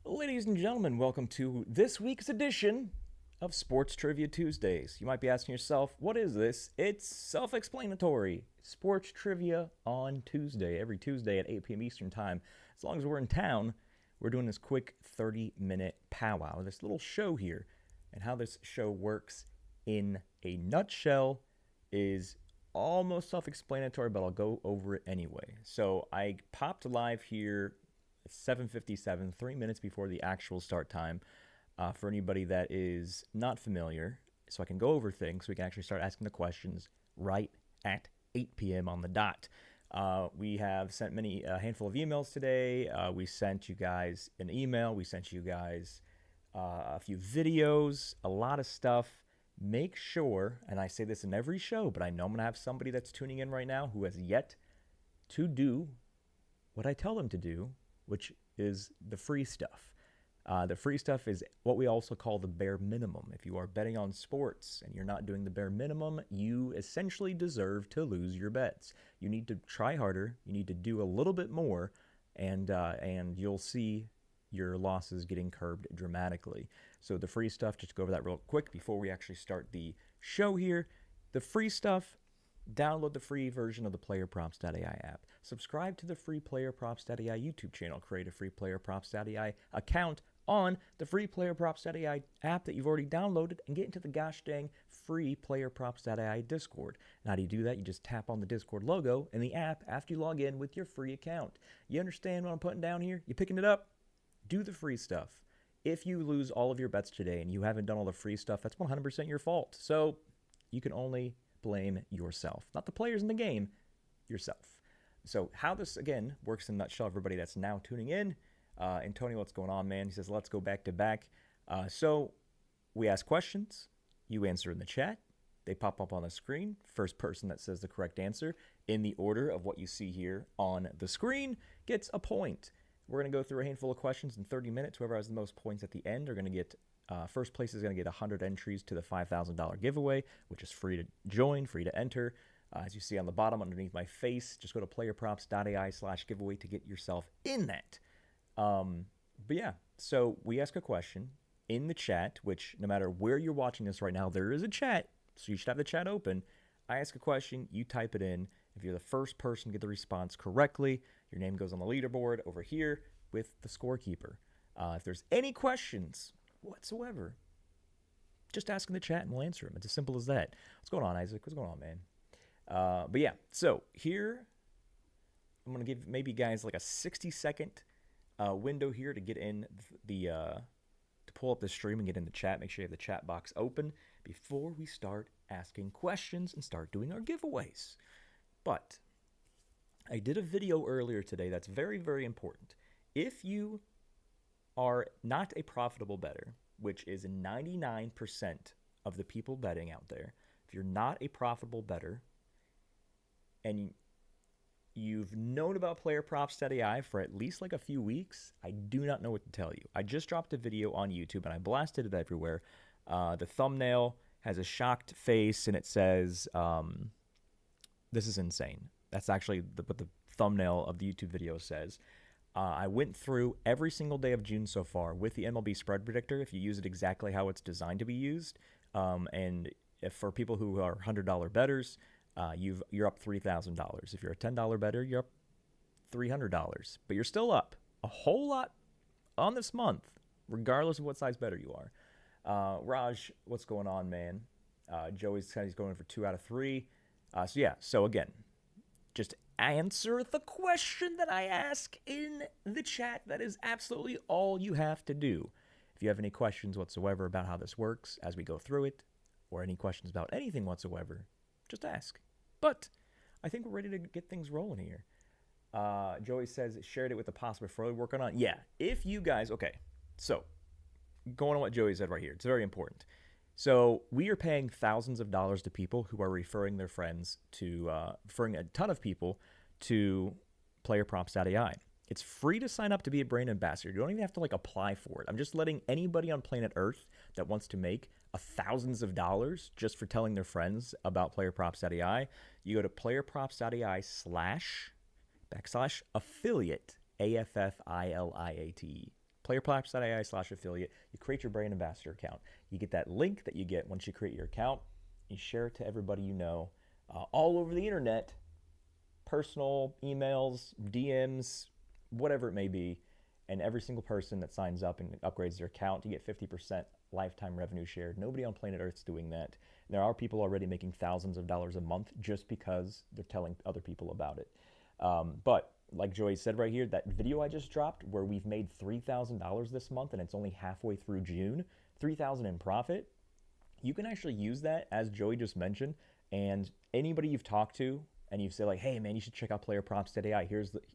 Ladies and gentlemen, welcome to this week's edition of Sports Trivia Tuesdays. You might be asking yourself, what is this? It's self-explanatory. Sports Trivia on Tuesday, every Tuesday at 8 p.m. Eastern Time. As long as we're in town, we're doing this quick 30-minute powwow, this little show here. And how this show works in a nutshell is almost self-explanatory, but I'll go over it anyway. So I popped live here 7:57, 3 minutes before the actual start time, for anybody that is not familiar, so I can go over things, so we can actually start asking the questions right at 8 p.m. on the dot. We have sent a handful of emails today. We sent you guys an email. We sent you guys a few videos, a lot of stuff. Make sure, and I say this in every show, but I know I'm going to have somebody that's tuning in right now who has yet to do what I tell them to do, which is the free stuff. The free stuff is what we also call the bare minimum. If you are betting on sports and you're not doing the bare minimum, you essentially deserve to lose your bets. You need to try harder. You need to do a little bit more, and you'll see your losses getting curbed dramatically. So the free stuff, just to go over that real quick before we actually start the show here. The free stuff, download the free version of the PlayerProps.ai app. Subscribe to the free PlayerProps.ai YouTube channel. Create a free PlayerProps.ai account on the free PlayerProps.ai app that you've already downloaded and get into the gosh dang free PlayerProps.ai Discord. And how do you do that? You just tap on the Discord logo in the app after you log in with your free account. You understand what I'm putting down here? You picking it up? Do the free stuff. If you lose all of your bets today and you haven't done all the free stuff, that's 100% your fault. So you can only blame yourself, not the players in the game, yourself. So how this again works in a nutshell, everybody that's now tuning in. Antonio, what's going on, man? He says, let's go back to back. So we ask questions, you answer in the chat, they pop up on the screen. First person that says the correct answer in the order of what you see here on the screen gets a point. We're going to go through a handful of questions in 30 minutes. Whoever has the most points at the end are going to get first place is going to get 100 entries to the $5,000 giveaway, which is free to join, free to enter. As you see on the bottom underneath my face, just go to playerprops.ai/giveaway to get yourself in that. But yeah, so we ask a question in the chat, which no matter where you're watching this right now, there is a chat, so you should have the chat open. I ask a question, you type it in. If you're the first person to get the response correctly, your name goes on the leaderboard over here with the scorekeeper. If there's any questions whatsoever, just ask in the chat and we'll answer them. It's as simple as that. What's going on, Isaac? What's going on, man? But yeah, so here I'm going to give maybe guys like a 60-second window here to get in to pull up the stream and get in the chat. Make sure you have the chat box open before we start asking questions and start doing our giveaways. But I did a video earlier today that's very, very important. If you are not a profitable bettor, which is 99% of the people betting out there, if you're not a profitable bettor and you've known about PlayerProps.ai for at least like a few weeks, I do not know what to tell you. I just dropped a video on YouTube and I blasted it everywhere. The thumbnail has a shocked face and it says, this is insane. That's actually what the thumbnail of the YouTube video says. I went through every single day of June so far with the MLB spread predictor. If you use it exactly how it's designed to be used, and if for people who are $100 bettors, you're up $3,000. If you're a $10 bettor, you're up $300. But you're still up a whole lot on this month, regardless of what size bettor you are. Raj, what's going on, man? Joey said he's going for 2 out of 3. So yeah, so again, just answer the question that I ask in the chat. That is absolutely all you have to do. If you have any questions whatsoever about how this works as we go through it, or any questions about anything whatsoever, just ask. But I think we're ready to get things rolling here. Joey says, shared it with the possible before we working on. Yeah, if you guys, okay, so going on what Joey said right here, it's very important. So we are paying thousands of dollars to people who are referring their friends to, referring a ton of people to PlayerProps.ai. It's free to sign up to be a brand ambassador. You don't even have to like apply for it. I'm just letting anybody on planet Earth that wants to make thousands of dollars just for telling their friends about PlayerProps.ai. You go to PlayerProps.ai/affiliate, AFFILIATE. PlayerProps.ai/affiliate. You create your brand ambassador account. You get that link that you get once you create your account. You share it to everybody you know all over the internet, personal, emails, DMs, whatever it may be. And every single person that signs up and upgrades their account, you get 50% lifetime revenue share. Nobody on planet Earth's doing that. And there are people already making thousands of dollars a month just because they're telling other people about it. But like Joey said right here, that video I just dropped where we've made $3,000 this month and it's only halfway through June, $3,000 in profit, you can actually use that, as Joey just mentioned, and anybody you've talked to and you say like, hey man, you should check out PlayerProps.ai,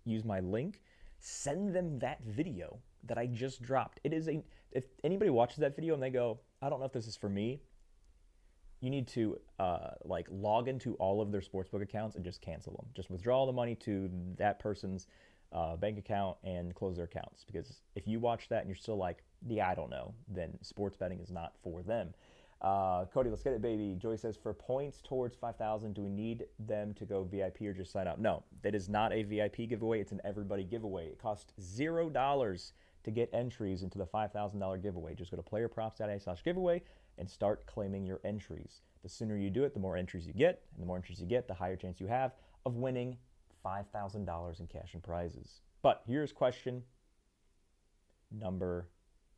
use my link, send them that video that I just dropped. If anybody watches that video and they go, I don't know if this is for me, you need to log into all of their sportsbook accounts and just cancel them. Just withdraw all the money to that person's bank account and close their accounts. Because if you watch that and you're still like, yeah, I don't know, then sports betting is not for them. Cody, let's get it, baby. Joey says, for points towards 5,000, do we need them to go VIP or just sign up? No, that is not a VIP giveaway. It's an everybody giveaway. It costs $0 to get entries into the $5,000 giveaway. Just go to playerprops.ai/giveaway and start claiming your entries. The sooner you do it, the more entries you get, and the more entries you get, the higher chance you have of winning $5,000 in cash and prizes. But here's question number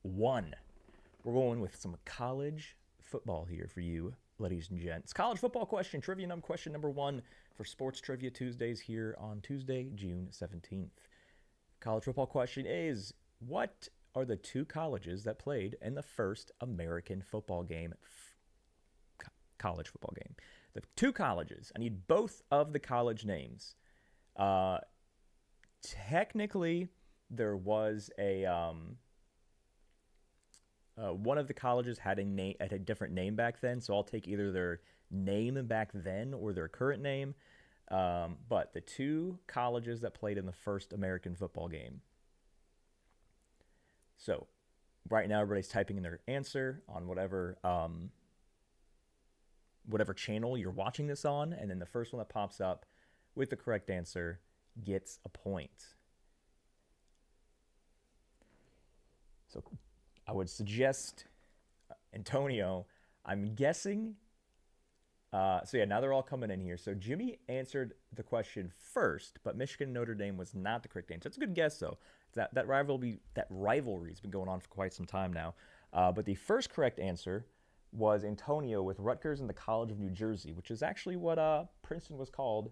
1. We're going with some college football here for you, ladies and gents. College football question, question number 1 for Sports Trivia Tuesdays here on Tuesday, June 17th. College football question is, what are the 2 colleges that played in the first American football game, college football game? The 2 colleges. I need both of the college names. Technically, there was a one of the colleges had a different name back then, so I'll take either their name back then or their current name. But the 2 colleges that played in the first American football game. So right now everybody's typing in their answer on whatever channel you're watching this on, and then the first one that pops up with the correct answer gets a point. So I would suggest Antonio. I'm guessing. So yeah, now they're all coming in here. So Jimmy answered the question first, but Michigan Notre Dame was not the correct answer. It's a good guess though. That rivalry's been going on for quite some time now. But the first correct answer was Antonio with Rutgers and the College of New Jersey, which is actually what Princeton was called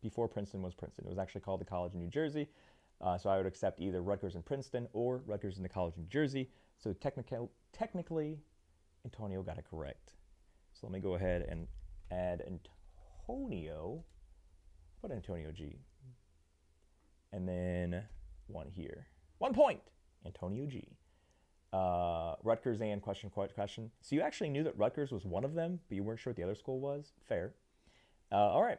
before Princeton was Princeton. It was actually called the College of New Jersey. So I would accept either Rutgers and Princeton or Rutgers and the College of New Jersey. So technically, Antonio got it correct. So let me go ahead and add Antonio. Put Antonio G. And then 1 here. 1 point. Antonio G. Rutgers and question. So you actually knew that Rutgers was one of them, but you weren't sure what the other school was? Fair. All right.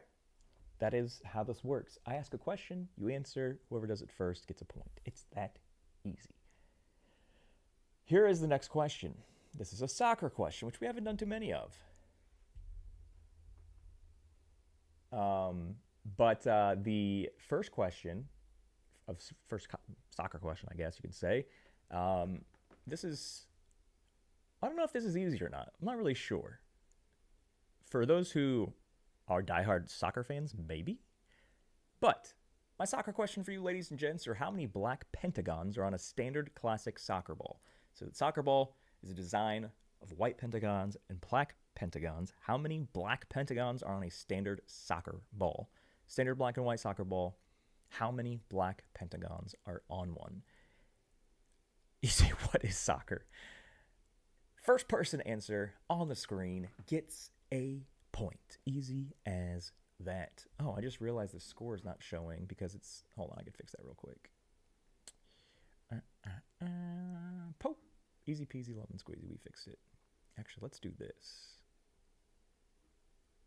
That is how this works. I ask a question, you answer, whoever does it first gets a point. It's that easy. Here is the next question. This is a soccer question, which we haven't done too many of. But the first question, soccer question, I guess you could say, this is, I don't know if this is easy or not. I'm not really sure. For those who are diehard soccer fans, maybe. But my soccer question for you, ladies and gents, are how many black pentagons are on a standard classic soccer ball? So the soccer ball is a design of white pentagons and black pentagons. How many black pentagons are on a standard soccer ball? Standard black and white soccer ball. How many black pentagons are on one? You say, what is soccer? First person answer on the screen gets a point. Easy as that. Oh, I just realized the score is not showing because it's... Hold on, I can fix that real quick. Pope. Easy peasy lemon squeezy. We fixed it. Actually, let's do this.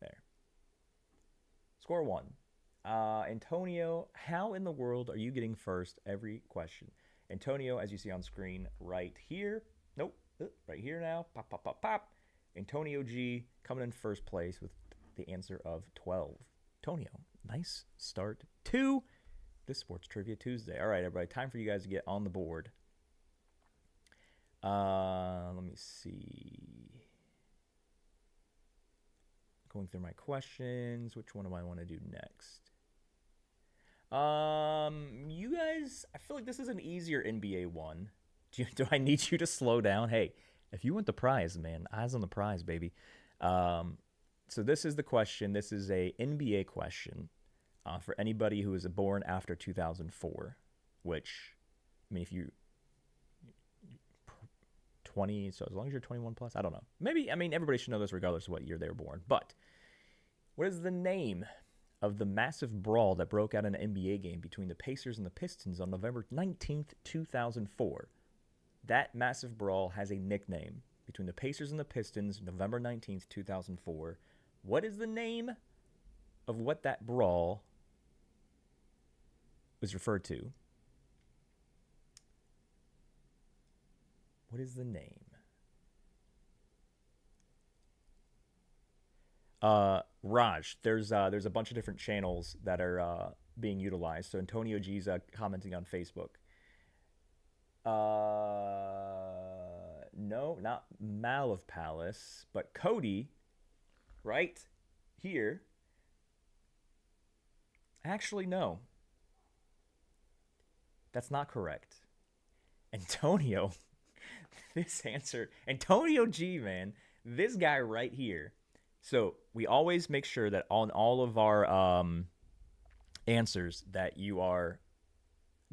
There. Score 1. Antonio, how in the world are you getting first every question? Antonio, as you see on screen right here. Nope. Right here now. Pop, pop, pop, pop. Antonio G coming in first place with the answer of 12. Antonio, nice start to this Sports Trivia Tuesday. All right, everybody, time for you guys to get on the board. Let me see. Going through my questions. Which one do I want to do next? You guys, I feel like this is an easier NBA one. Do I need you to slow down? Hey, if you want the prize, man, eyes on the prize, baby. So this is the question. This is a NBA question for anybody who was born after 2004, which, I mean, if you 20, so as long as you're 21 plus, I don't know. Maybe, I mean, everybody should know this regardless of what year they were born. But what is the name of the massive brawl that broke out in an NBA game between the Pacers and the Pistons on November 19th, 2004? That massive brawl has a nickname. Between the Pacers and the Pistons, November 19th, 2004. What is the name of what that brawl was referred to? What is the name? Raj, there's a bunch of different channels that are being utilized. So Antonio G's commenting on Facebook. No, not Mal of Palace, but Cody, right here. Actually, no. That's not correct. Antonio, this answer, Antonio G, man, this guy right here. So we always make sure that on all of our answers that you are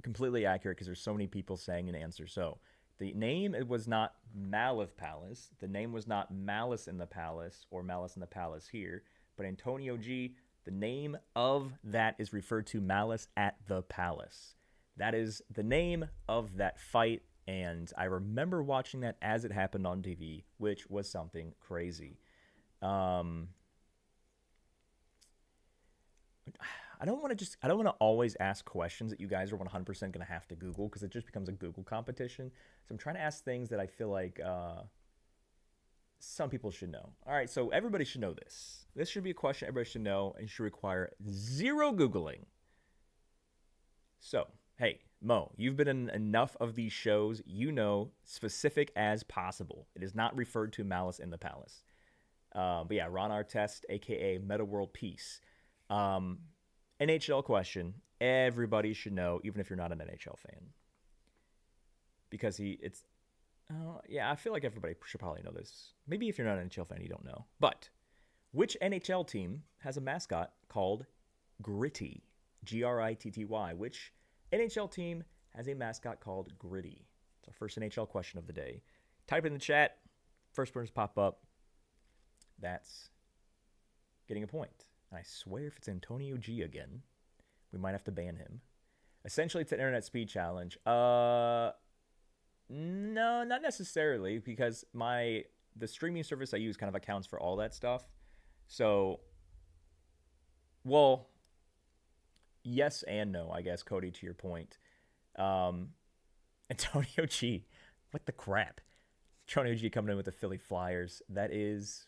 completely accurate because there's so many people saying an answer. So the name, it was not Mal of Palace. The name was not Malice in the Palace or Malice in the Palace here. But Antonio G, the name of that is referred to Malice at the Palace. That is the name of that fight. And I remember watching that as it happened on TV, which was something crazy. I don't want to always ask questions that you guys are 100% going to have to Google because it just becomes a Google competition. So I'm trying to ask things that I feel like some people should know. All right, so everybody should know this. This should be a question everybody should know and should require zero Googling. So, hey, Mo, you've been in enough of these shows. You know, specific as possible. It is not referred to Malice in the Palace. But yeah, Ron Artest, a.k.a. Meta World Peace. NHL question. Everybody should know, even if you're not an NHL fan. Because I feel like everybody should probably know this. Maybe if you're not an NHL fan, you don't know. But which NHL team has a mascot called Gritty? Gritty. Which NHL team has a mascot called Gritty? It's our first NHL question of the day. Type it in the chat. First words pop up. That's getting a point. And I swear if it's Antonio G again, we might have to ban him. Essentially, it's an internet speed challenge. No, not necessarily, because the streaming service I use kind of accounts for all that stuff. So, well, yes and no, I guess, Cody, to your point. Antonio G, what the crap? Antonio G coming in with the Philly Flyers. That is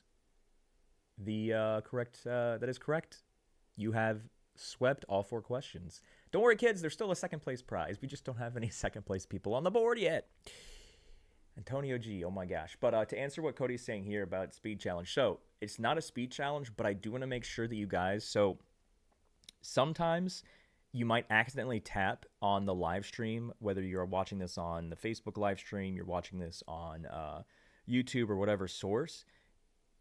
the correct. That is correct. You have swept all 4 questions. Don't worry, kids. There's still a second place prize. We just don't have any second place people on the board yet. Antonio G. Oh my gosh. But to answer what Cody's saying here about speed challenge, so it's not a speed challenge, but I do want to make sure that you guys. So sometimes you might accidentally tap on the live stream, whether you're watching this on the Facebook live stream, you're watching this on YouTube or whatever source.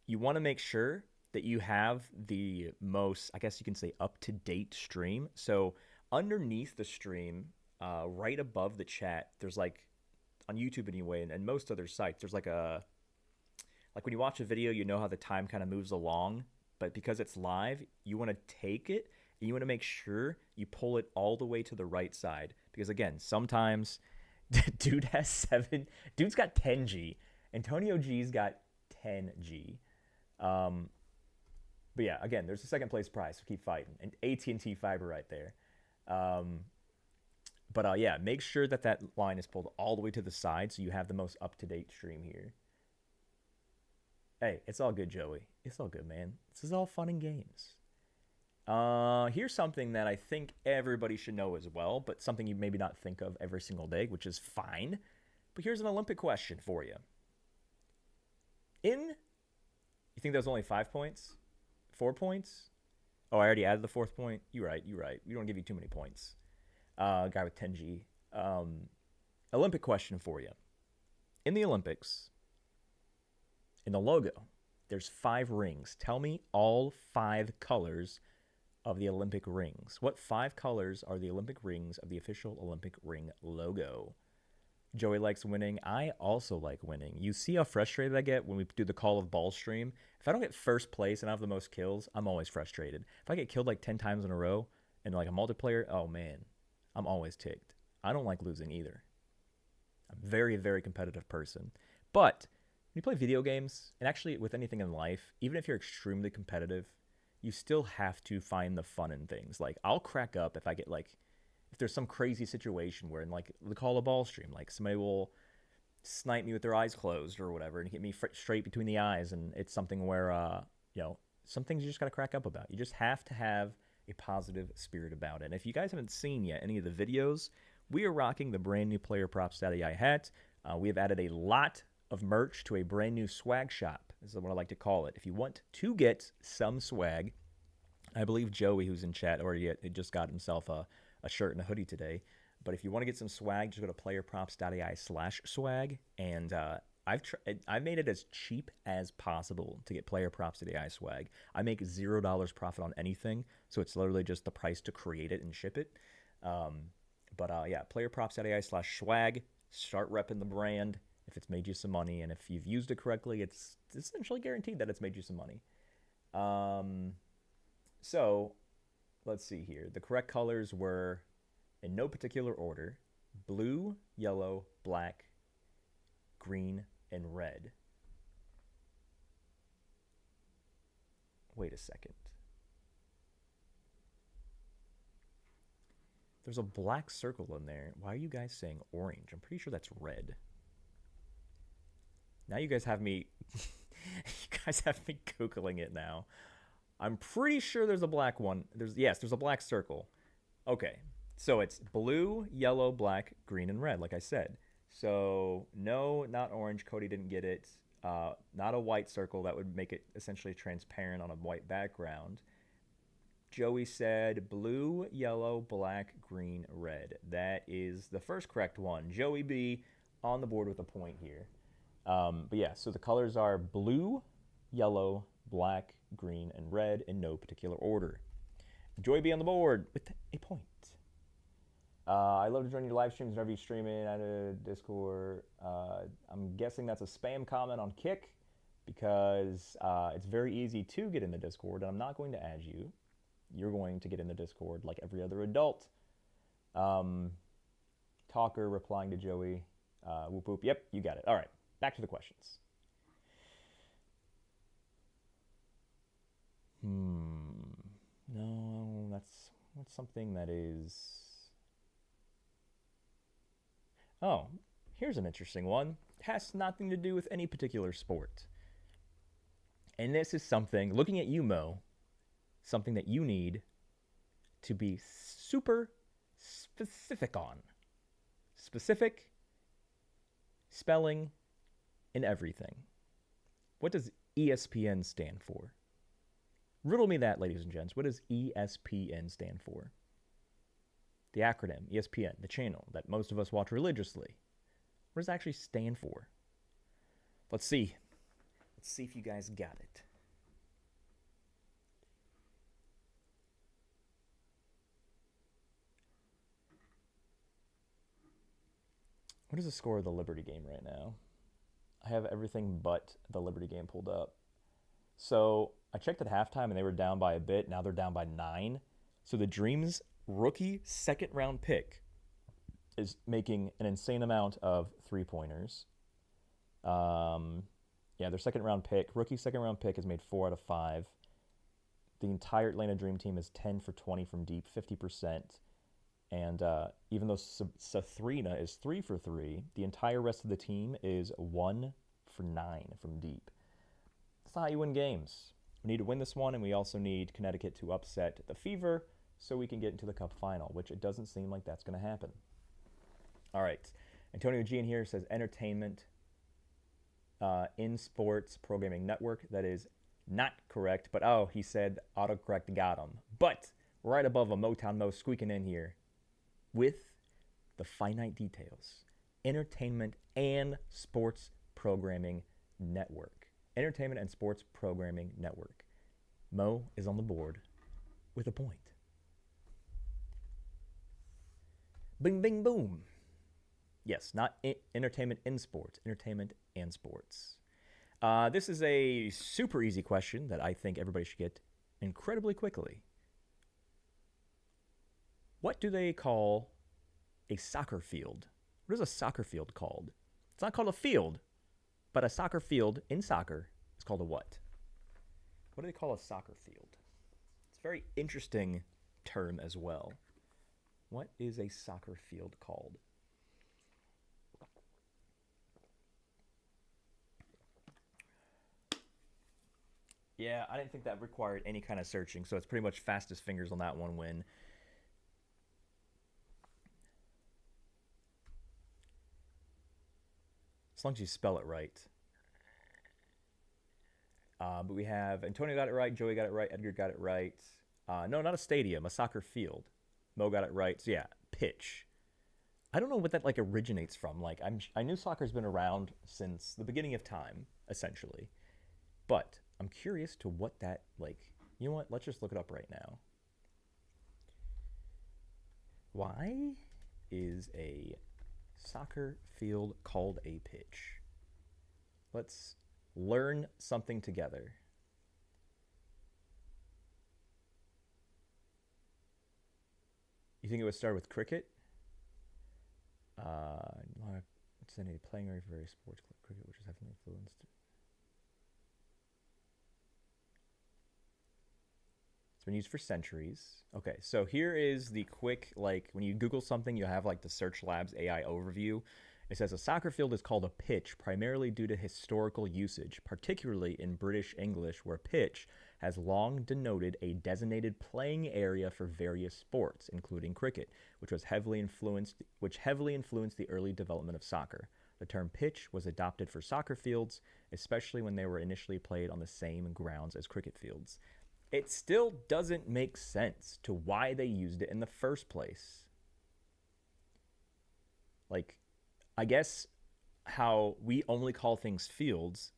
You want to make sure that you have the most, I guess you can say, up-to-date stream. So underneath the stream, right above the chat, there's like, on YouTube anyway, and most other sites, there's like when you watch a video, you know how the time kind of moves along, but because it's live, you want to take it, and you want to make sure you pull it all the way to the right side. Because again, sometimes dude's got 10G. Antonio G's got 10G. But yeah, again, there's a second place prize, so keep fighting. And AT&T fiber right there. But yeah, make sure that line is pulled all the way to the side so you have the most up-to-date stream here. Hey, it's all good, Joey. It's all good, man. This is all fun and games. Here's something that I think everybody should know as well, but something you maybe not think of every single day, which is fine. But here's an Olympic question for you. You think that was only 5 points? 4 points? Oh, I already added the fourth point. You're right. We don't give you too many points. Guy with 10G. Olympic question for you. In the Olympics, in the logo, there's 5 rings. Tell me all 5 colors of the Olympic rings. What 5 colors are the Olympic rings of the official Olympic ring logo? Joey likes winning. I also like winning. You see how frustrated I get when we do the Call of Ball stream? If I don't get first place and I have the most kills, I'm always frustrated. If I get killed like 10 times in a row in like a multiplayer, oh man, I'm always ticked. I don't like losing either. I'm a very, very competitive person. But when you play video games, and actually with anything in life, even if you're extremely competitive, you still have to find the fun in things. Like, I'll crack up if I get like, if there's some crazy situation where in like the Call of Ball stream, like somebody will snipe me with their eyes closed or whatever and hit me straight between the eyes, and it's something where some things you just got to crack up about. You just have to have a positive spirit about it. And if you guys haven't seen yet any of the videos, we are rocking the brand new PlayerProps.ai hat. We have added a lot of merch to a brand new swag shop. This is what I like to call it. If you want to get some swag, I believe Joey, who's in chat, already just got himself a shirt and a hoodie today. But if you want to get some swag, just go to playerprops.ai/swag. And I've made it as cheap as possible to get PlayerProps.ai swag. I make $0 profit on anything, so it's literally just the price to create it and ship it. Yeah, PlayerProps.ai/swag. Start repping the brand if it's made you some money. And if you've used it correctly, it's essentially guaranteed that it's made you some money. So let's see here. The correct colors were, in no particular order, blue, yellow, black, green, and red. Wait a second. There's a black circle in there. Why are you guys saying orange? I'm pretty sure that's red. Now you guys have me Googling it now. I'm pretty sure there's a black one. There's a black circle. Okay. So it's blue, yellow, black, green, and red, like I said. So no, not orange. Cody didn't get it. Not a white circle. That would make it essentially transparent on a white background. Joey said blue, yellow, black, green, red. That is the first correct one. Joey B on the board with a point here. But yeah, so the colors are blue, yellow, black, green, and red in no particular order. Joey B on the board with a point. I love to join your live streams whenever you stream it. I did Discord. I'm guessing that's a spam comment on Kick because it's very easy to get in the Discord, and I'm not going to add you. You're going to get in the Discord like every other adult. Talker replying to Joey. Whoop whoop. Yep, you got it. All right, back to the questions. No, that's something that is... Oh, here's an interesting one. It has nothing to do with any particular sport. And this is something, looking at you, Mo, something that you need to be super specific on. Specific, spelling, and everything. What does ESPN stand for? Riddle me that, ladies and gents. What does ESPN stand for? The acronym, ESPN, the channel that most of us watch religiously. What does it actually stand for? Let's see. Let's see if you guys got it. What is the score of the Liberty game right now? I have everything but the Liberty game pulled up. So I checked at halftime and they were down by a bit. Now they're down by 9. So the Dreams rookie second round pick is making an insane amount of 3-pointers. Their second round pick, rookie second round pick, has made 4 out of 5. The entire Atlanta Dream team is 10 for 20 from deep, 50%. And even though Safrina is 3 for 3, the entire rest of the team is 1 for 9 from deep. That's not how you win games. We need to win this one, and we also need Connecticut to upset the Fever so we can get into the Cup final, which it doesn't seem like that's going to happen. All right. Antonio G in here says entertainment in sports programming network. That is not correct, but oh, he said autocorrect got him. But right above a Motown Mo squeaking in here with the finite details. Entertainment and Sports Programming Network. Entertainment and Sports Programming Network. Mo is on the board with a point. Bing, bing, boom. Yes, not entertainment in sports, entertainment and sports. This is a super easy question that I think everybody should get incredibly quickly. What do they call a soccer field? What is a soccer field called? It's not called a field, but a soccer field in soccer is called a what? What do they call a soccer field? It's a very interesting term as well. What is a soccer field called? Yeah, I didn't think that required any kind of searching, so it's pretty much fastest fingers on that one win. As long as you spell it right. But we have Antonio got it right, Joey got it right, Edgar got it right. No, not a stadium, a soccer field. Mo got it right. So yeah, pitch. I don't know what that like originates from. Like I knew soccer's been around since the beginning of time, essentially. But I'm curious to what that like. You know what? Let's just look it up right now. Why is a soccer field called a pitch? Let's learn something together. You think it would start with cricket? It's any playing area for various sports, cricket, which is heavily influenced. It's been used for centuries. Okay, so here is the quick, like, when you Google something, you have, like, the Search Labs AI overview. It says a soccer field is called a pitch primarily due to historical usage, particularly in British English, where pitch has long denoted a designated playing area for various sports, including cricket, which heavily influenced the early development of soccer. The term pitch was adopted for soccer fields, especially when they were initially played on the same grounds as cricket fields. It still doesn't make sense to why they used it in the first place. Like, I guess how we only call things fields,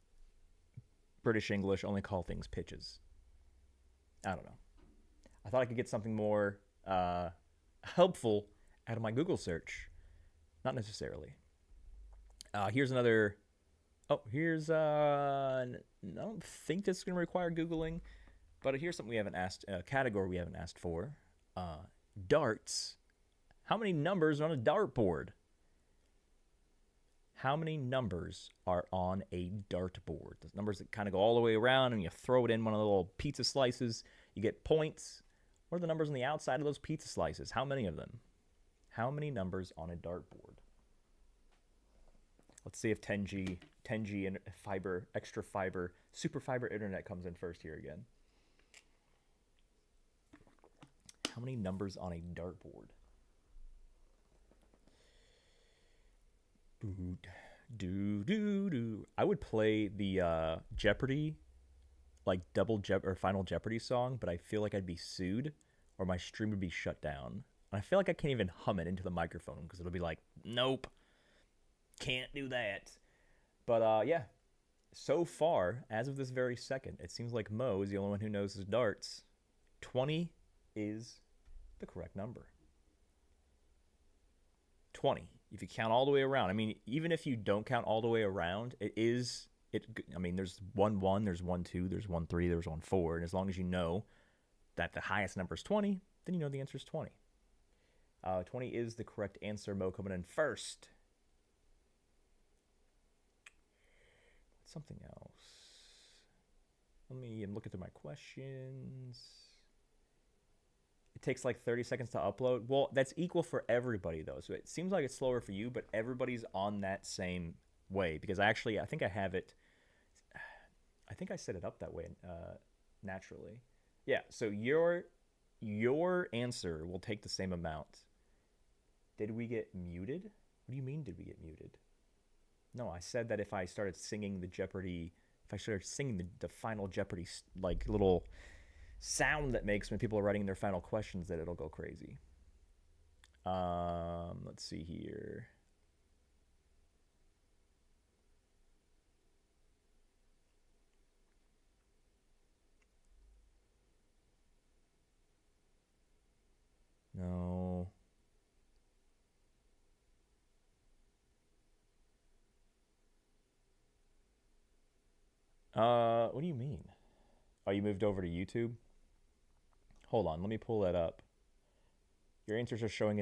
British English only call things pitches. I don't know. I thought I could get something more helpful out of my Google search. Not necessarily. Here's another. Oh, here's. I don't think this is going to require Googling, but here's something we haven't asked. A category we haven't asked for. Darts. How many numbers are on a dartboard? How many numbers are on a dartboard? Those numbers that kind of go all the way around, and you throw it in one of the little pizza slices. You get points. What are the numbers on the outside of those pizza slices? How many of them? How many numbers on a dartboard? Let's see if 10G and fiber, extra fiber, super fiber internet comes in first here again. How many numbers on a dartboard? I would play the Jeopardy, like Final Jeopardy song, but I feel like I'd be sued or my stream would be shut down. And I feel like I can't even hum it into the microphone because it'll be like, nope, can't do that. But yeah, so far, as of this very second, it seems like Mo is the only one who knows his darts. 20 is the correct number. 20. If you count all the way around, I mean, even if you don't count all the way around, there's 1-1, there's 1-2, there's 1-3, there's 1-4, and as long as you know that the highest number is 20, then you know the answer is 20. 20 is the correct answer. Mo coming in first. Something else. Let me look through my questions. It takes like 30 seconds to upload. Well, that's equal for everybody, though. So it seems like it's slower for you, but everybody's on that same way. Because I think I have it. I think I set it up that way naturally. Yeah, so your answer will take the same amount. Did we get muted? What do you mean did we get muted? No, I said that if I started singing the Jeopardy, if I started singing the final Jeopardy like little sound that makes when people are writing their final questions, that it'll go crazy. Let's see here. No. What do you mean? Oh, you moved over to YouTube? Hold on, let me pull that up. Your answers are showing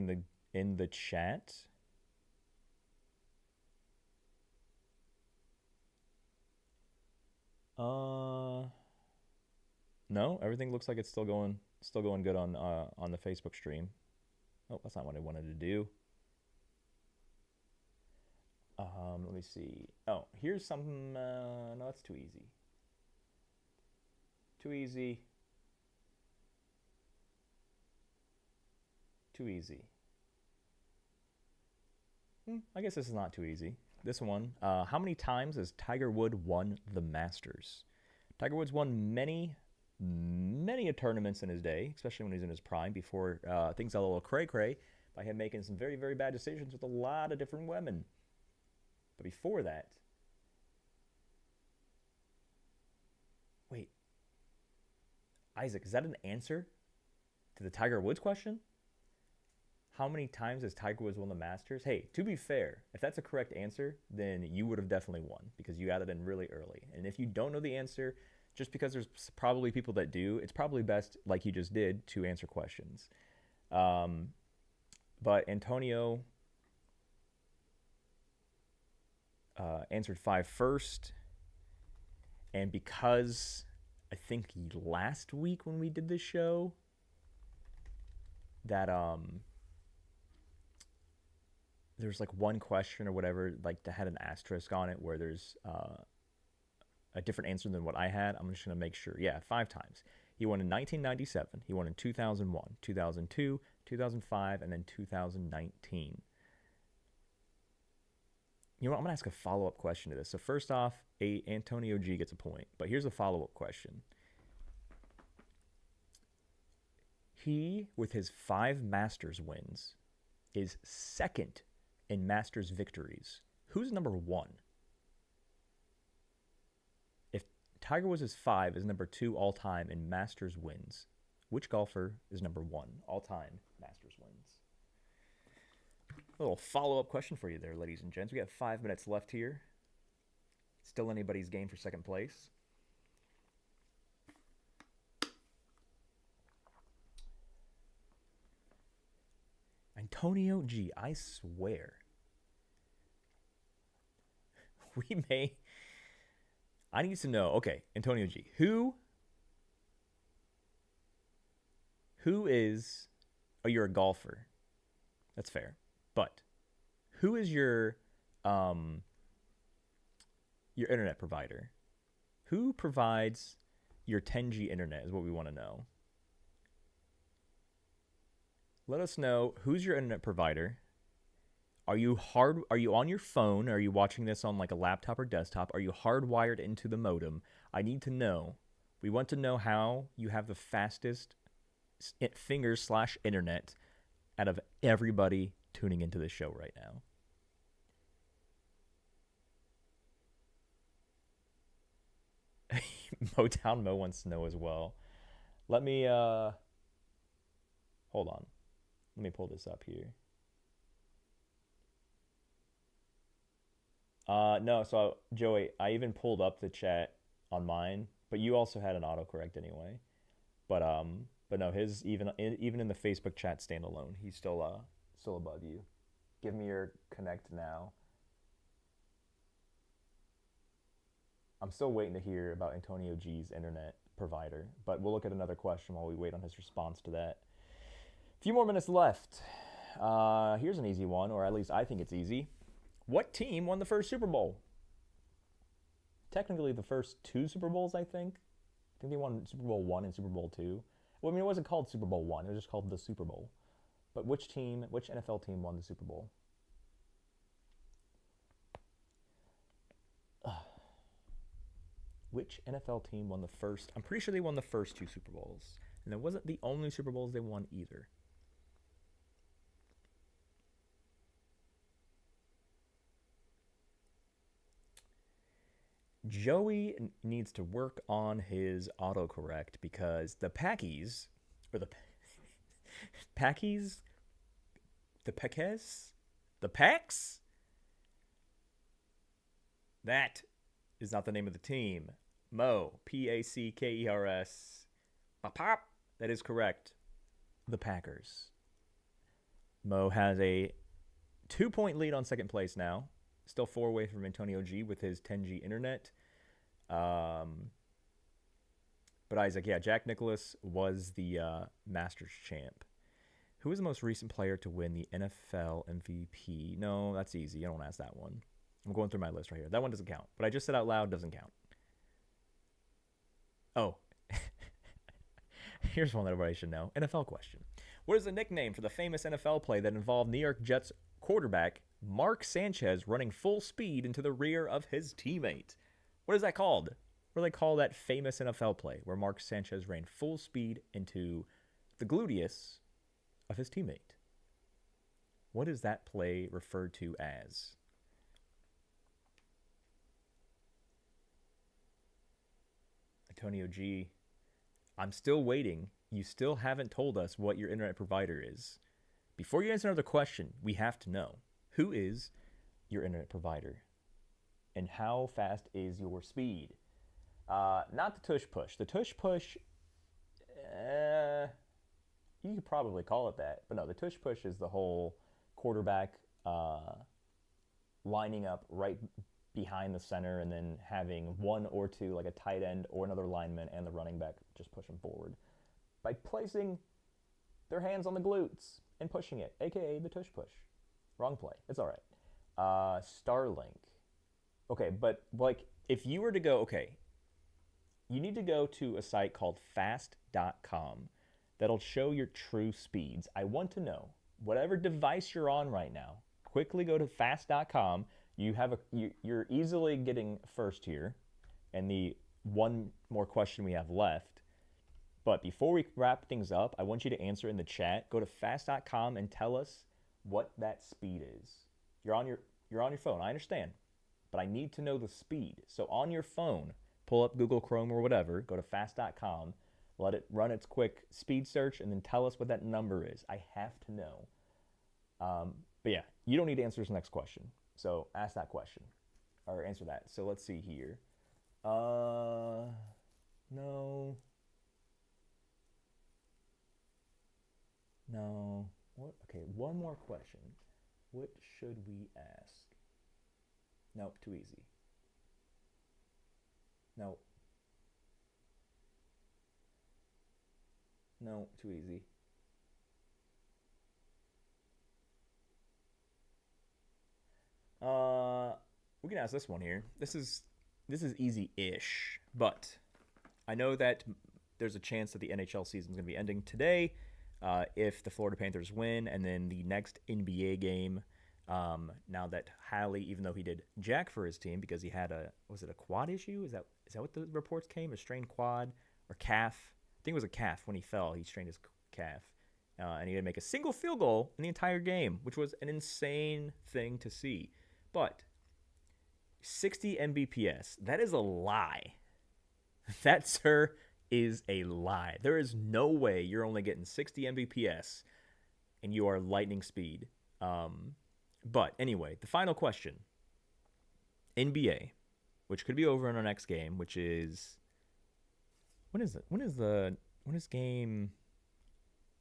in the chat. No, everything looks like it's still going good on the Facebook stream. Oh, that's not what I wanted to do. Let me see. Oh, here's something. No, that's too easy. Too easy. Too easy. I guess this is not too easy. This one. How many times has Tiger Woods won the Masters? Tiger Woods won many tournaments in his day, especially when he's in his prime, before things got a little cray-cray by him making some very, very bad decisions with a lot of different women. But before that... Wait. Isaac, is that an answer to the Tiger Woods question? How many times has Tiger Woods won the Masters? Hey, to be fair, if that's a correct answer, then you would have definitely won because you added in really early. And if you don't know the answer, just because there's probably people that do, it's probably best, like you just did, to answer questions. But Antonio answered 5 first. And because I think last week when we did this show, that there's like one question or whatever, like that had an asterisk on it where there's a different answer than what I had. I'm just going to make sure. Yeah, 5 times. He won in 1997. He won in 2001, 2002, 2005, and then 2019. You know what? I'm going to ask a follow-up question to this. So first off, Antonio G gets a point. But here's a follow-up question. He, with his 5 Masters wins, is second in Masters victories. Who's number 1? If Tiger Woods' 5 is number 2 all-time in Masters wins, which golfer is number 1 all-time Masters wins? A little follow-up question for you there, ladies and gents. We got 5 minutes left here. Still anybody's game for second place. Antonio G, I swear. We may... I need to know. Okay, Antonio G, who is... Oh, you're a golfer. That's fair. But who is your internet provider? Who provides your 10G internet is what we want to know. Let us know who's your internet provider. Are you on your phone? Are you watching this on like a laptop or desktop? Are you hardwired into the modem? I need to know. We want to know how you have the fastest fingers/internet out of everybody tuning into this show right now. Motown Mo wants to know as well. Let me hold on. Let me pull this up here. No, so Joey, I even pulled up the chat on mine, but you also had an autocorrect anyway. But no, his even in the Facebook chat standalone, he's still above you. Give me your connect now. I'm still waiting to hear about Antonio G's internet provider, but we'll look at another question while we wait on his response to that. A few more minutes left. Here's an easy one, or at least I think it's easy. What team won the first Super Bowl? Technically the first 2 Super Bowls, I think think they won Super Bowl I and Super Bowl II. Well, I mean, it wasn't called Super Bowl I. It was just called the Super Bowl. But which NFL team won the Super Bowl? Which NFL team won the first? I'm pretty sure they won the first 2 Super Bowls. And it wasn't the only Super Bowls they won either. Joey needs to work on his autocorrect because the Packies, or the Packies, the Packers, the Packs, that is not the name of the team. Mo, Packers. Pop. That is correct. The Packers. Mo has a 2-point lead on second place now. Still 4 away from Antonio G with his 10G internet. But Isaac, yeah, Jack Nicklaus was the Masters champ. Who is the most recent player to win the NFL MVP? No, that's easy. I don't want to ask that one. I'm going through my list right here. That one doesn't count. What I just said out loud doesn't count. Oh. Here's one that everybody should know. NFL question. What is the nickname for the famous NFL play that involved New York Jets quarterback Mark Sanchez running full speed into the rear of his teammate? What is that called? What do they call that famous NFL play where Mark Sanchez ran full speed into the gluteus of his teammate? What is that play referred to as? Antonio G, I'm still waiting. You still haven't told us what your internet provider is. Before you answer another question, we have to know, who is your internet provider? And how fast is your speed? Not the tush push. The tush push, you could probably call it that. But no, the tush push is the whole quarterback lining up right behind the center and then having 1 or 2, like a tight end or another lineman and the running back just push them forward by placing their hands on the glutes and pushing it, aka the tush push. Wrong play. It's all right. Starlink. Okay, but like if you were to go, you need to go to a site called fast.com that'll show your true speeds. I want to know, whatever device you're on right now, quickly go to fast.com. You're easily getting first here, and the one more question we have left. But before we wrap things up, I want you to answer in the chat. Go to fast.com and tell us what that speed is. You're on your phone. I understand, but I need to know the speed. So on your phone, pull up Google Chrome or whatever. Go to fast.com. Let it run its quick speed search, and then tell us what that number is. I have to know. But yeah, you don't need to answer this next question. So ask that question or answer that. So let's see here. No. What? Okay, one more question. What should we ask? Nope, too easy. Nope. No, too easy. We can ask this one here. This is easy-ish, but I know that there's a chance that the NHL season is going to be ending today if the Florida Panthers win, and then the next NBA game. Now that Hallie, even though he did jack for his team because he had a quad issue? Is that what the reports came? A strained quad or calf? I think it was a calf. When he fell, he strained his calf. And he didn't make a single field goal in the entire game, which was an insane thing to see. But 60 Mbps, that is a lie. That, sir, is a lie. There is no way you're only getting 60 Mbps and you are lightning speed. But anyway, the final question. NBA, which could be over in our next game, which is... When is game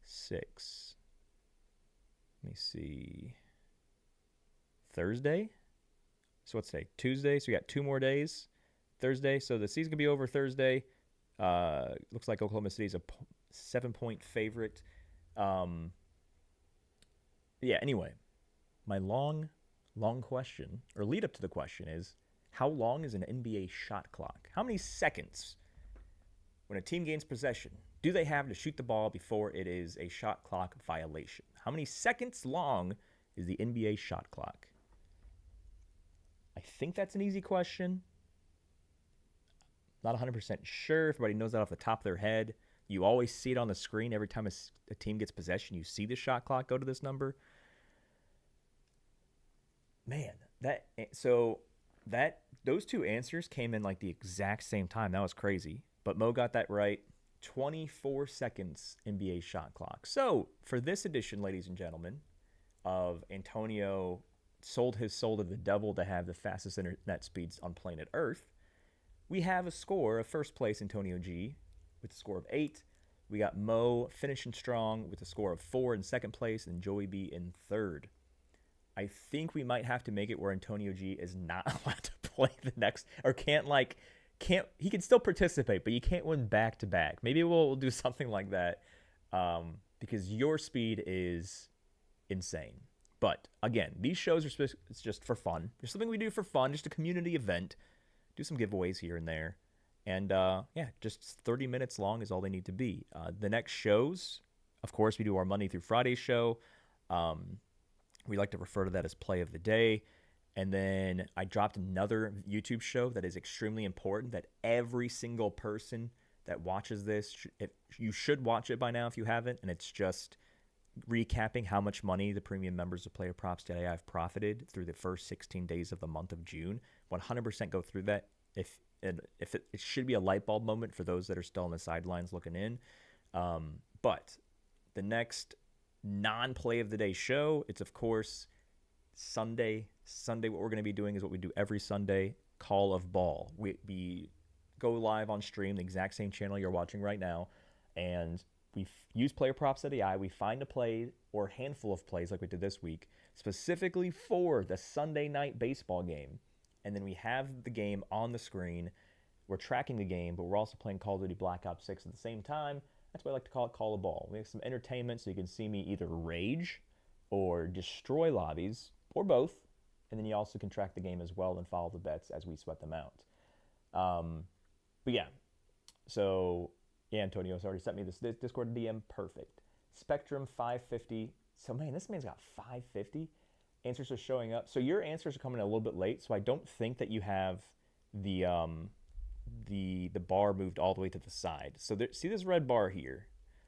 6? Let me see. Thursday? So what's today? Tuesday? So we got 2 more days. Thursday. So the season could be over Thursday. Looks like Oklahoma City's a 7-point favorite. Yeah, anyway. My long question, or lead up to the question is, how long is an NBA shot clock? How many seconds When a team gains possession, do they have to shoot the ball before it is a shot clock violation? How many seconds long is the NBA shot clock? I think that's an easy question. Not 100% sure. Everybody knows that off the top of their head. You always see it on the screen every time a team gets possession. You see the shot clock go to this number. Man, those two answers came in like the exact same time. That was crazy. But Mo got that right. 24 seconds NBA shot clock. So for this edition, ladies and gentlemen, of Antonio sold his soul to the devil to have the fastest internet speeds on planet Earth, we have a score of first place Antonio G with a score of 8. We got Mo finishing strong with a score of 4 in second place, and Joey B in third. I think we might have to make it where Antonio G is not allowed to play the next, or he can still participate, but you can't win back to back. Maybe we'll do something like that, because your speed is insane. But again, these shows it's just for fun. There's something we do for fun, just a community event. Do some giveaways here and there. And just 30 minutes long is all they need to be. The next shows, of course, we do our Monday through Friday show. We like to refer to that as Play of the Day. And then I dropped another YouTube show that is extremely important, that every single person that watches this, you should watch it by now if you haven't. And it's just recapping how much money the premium members of PlayerProps.ai have profited through the first 16 days of the month of June. 100% go through that. If it should be a light bulb moment for those that are still on the sidelines looking in. But the next non-play of the day show, it's of course Sunday. What we're going to be doing is what we do every Sunday, Call of Ball. We go live on stream, the exact same channel you're watching right now, and we use PlayerProps.ai. We find a play or a handful of plays like we did this week, specifically for the Sunday night baseball game. And then we have the game on the screen. We're tracking the game, but we're also playing Call of Duty Black Ops 6 at the same time. That's why I like to call it Call of Ball. We have some entertainment so you can see me either rage or destroy lobbies, or both. And then you also can track the game as well and follow the bets as we sweat them out. But yeah, so yeah, Antonio's already sent me this Discord DM. Perfect. Spectrum 550. So man, this man's got 550. Answers are showing up. So your answers are coming a little bit late, so I don't think that you have the bar moved all the way to the side. So see this red bar here?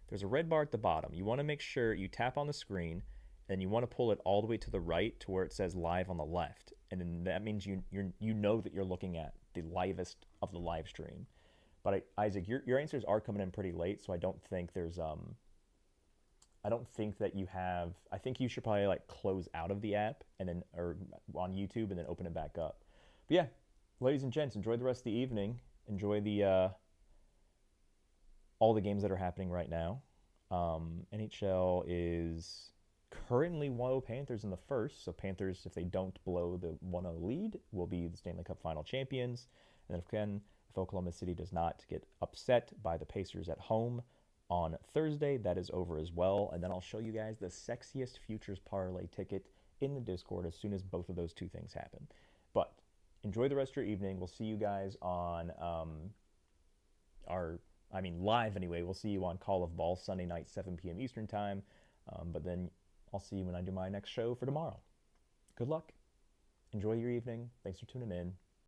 There's a red bar at the bottom. You want to make sure you tap on the screen, and you want to pull it all the way to the right to where it says live on the left. And then that means you know that you're looking at the livest of the live stream. But Isaac, your answers are coming in pretty late, so I don't think there's I don't think that you have. I think you should probably like close out of the app and then, or on YouTube, and then open it back up. But yeah, ladies and gents, enjoy the rest of the evening. Enjoy the all the games that are happening right now. NHL is currently 1-0 Panthers in the first. So Panthers, if they don't blow the 1-0 lead, will be the Stanley Cup final champions. And then if Oklahoma City does not get upset by the Pacers at home on Thursday, that is over as well. And then I'll show you guys the sexiest futures parlay ticket in the Discord as soon as both of those two things happen. But enjoy the rest of your evening. We'll see you guys on live anyway. We'll see you on Call of Ball Sunday night, 7 p.m. Eastern time. But then I'll see you when I do my next show for tomorrow. Good luck. Enjoy your evening. Thanks for tuning in.